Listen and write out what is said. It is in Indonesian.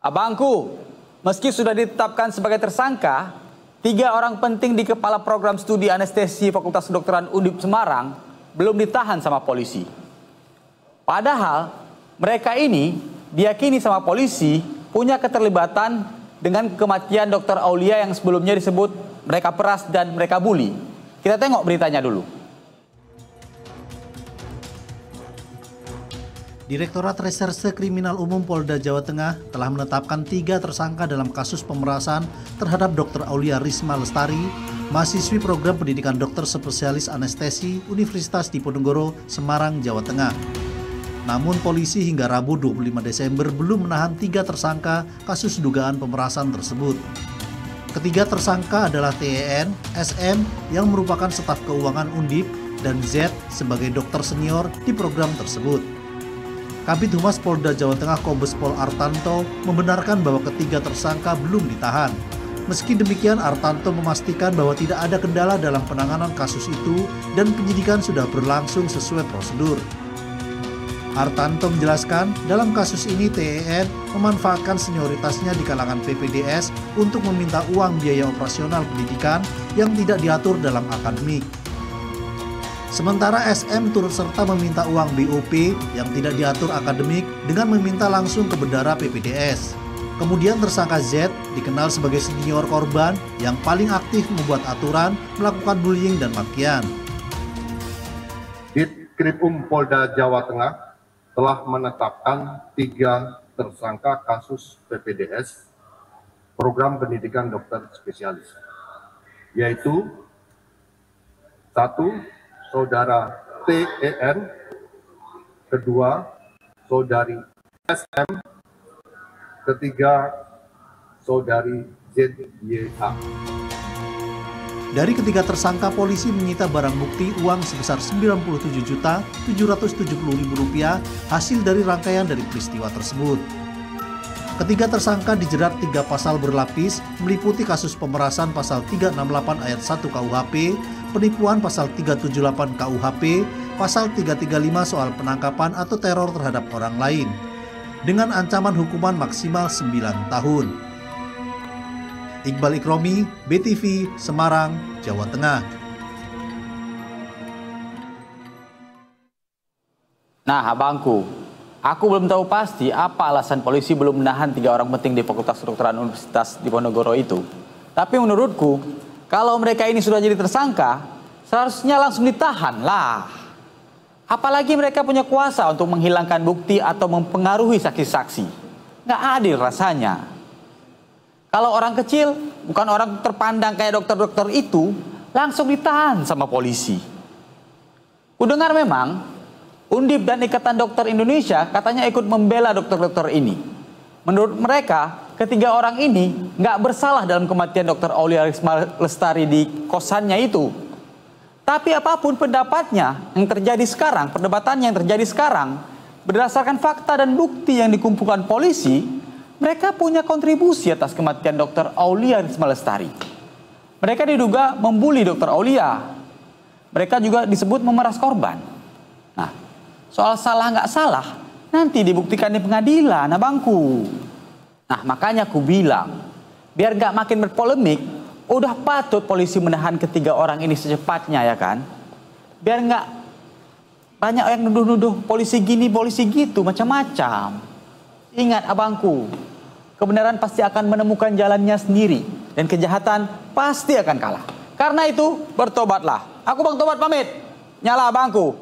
Abangku, meski sudah ditetapkan sebagai tersangka, 3 orang penting di kepala program studi anestesi Fakultas Kedokteran Undip Semarang belum ditahan sama polisi. Padahal mereka ini diyakini sama polisi punya keterlibatan dengan kematian Dr. Aulia yang sebelumnya disebut mereka peras dan mereka bully. Kita tengok beritanya dulu. Direktorat Reserse Kriminal Umum Polda Jawa Tengah telah menetapkan 3 tersangka dalam kasus pemerasan terhadap Dr. Aulia Risma Lestari, mahasiswi program pendidikan dokter spesialis anestesi Universitas Diponegoro, Semarang, Jawa Tengah. Namun polisi hingga Rabu 25 Desember belum menahan 3 tersangka kasus dugaan pemerasan tersebut. Ketiga tersangka adalah TEN, SM yang merupakan staf keuangan Undip, dan Z sebagai dokter senior di program tersebut. Kabid Humas Polda Jawa Tengah Kombes Pol Artanto membenarkan bahwa ketiga tersangka belum ditahan. Meski demikian, Artanto memastikan bahwa tidak ada kendala dalam penanganan kasus itu dan penyidikan sudah berlangsung sesuai prosedur. Artanto menjelaskan, dalam kasus ini TEN memanfaatkan senioritasnya di kalangan PPDS untuk meminta uang biaya operasional pendidikan yang tidak diatur dalam akademik. Sementara SM turut serta meminta uang BOP yang tidak diatur akademik dengan meminta langsung ke bendara PPDS. Kemudian tersangka Z dikenal sebagai senior korban yang paling aktif membuat aturan, melakukan bullying dan makian. Ditkrimum Polda Jawa Tengah telah menetapkan 3 tersangka kasus PPDS program pendidikan dokter spesialis, yaitu 1. Saudara TEN, kedua Saudari SM, ketiga Saudari ZYA. Dari ketiga tersangka, polisi menyita barang bukti uang sebesar Rp97.770.000 hasil dari rangkaian dari peristiwa tersebut. Ketiga tersangka dijerat 3 pasal berlapis meliputi kasus pemerasan pasal 368 ayat 1 KUHP, penipuan pasal 378 KUHP, pasal 335 soal penangkapan atau teror terhadap orang lain, dengan ancaman hukuman maksimal 9 tahun. Iqbal Ikromi, BTV, Semarang, Jawa Tengah. Nah, abangku, aku belum tahu pasti apa alasan polisi belum menahan 3 orang penting di Fakultas Kedokteran Universitas Diponegoro itu. Tapi menurutku, kalau mereka ini sudah jadi tersangka, seharusnya langsung ditahan lah. Apalagi mereka punya kuasa untuk menghilangkan bukti atau mempengaruhi saksi-saksi. Nggak adil rasanya. Kalau orang kecil, bukan orang terpandang kayak dokter-dokter itu, langsung ditahan sama polisi. Kudengar memang, Undip dan Ikatan Dokter Indonesia katanya ikut membela dokter-dokter ini. Menurut mereka, ketiga orang ini nggak bersalah dalam kematian Dr. Aulia Risma Lestari di kosannya itu. Tapi apapun pendapatnya yang terjadi sekarang, perdebatannya yang terjadi sekarang, berdasarkan fakta dan bukti yang dikumpulkan polisi, mereka punya kontribusi atas kematian Dr. Aulia Risma Lestari. Mereka diduga membuli Dr. Aulia. Mereka juga disebut memeras korban. Nah, soal salah nggak salah, nanti dibuktikan di pengadilan, abangku. Nah, makanya aku bilang, biar nggak makin berpolemik, udah patut polisi menahan ketiga orang ini secepatnya, ya kan? Biar nggak banyak yang nuduh-nuduh polisi gini, polisi gitu, macam-macam. Ingat abangku, kebenaran pasti akan menemukan jalannya sendiri, dan kejahatan pasti akan kalah. Karena itu, bertobatlah. Aku Bang Tobat pamit. Nyala abangku.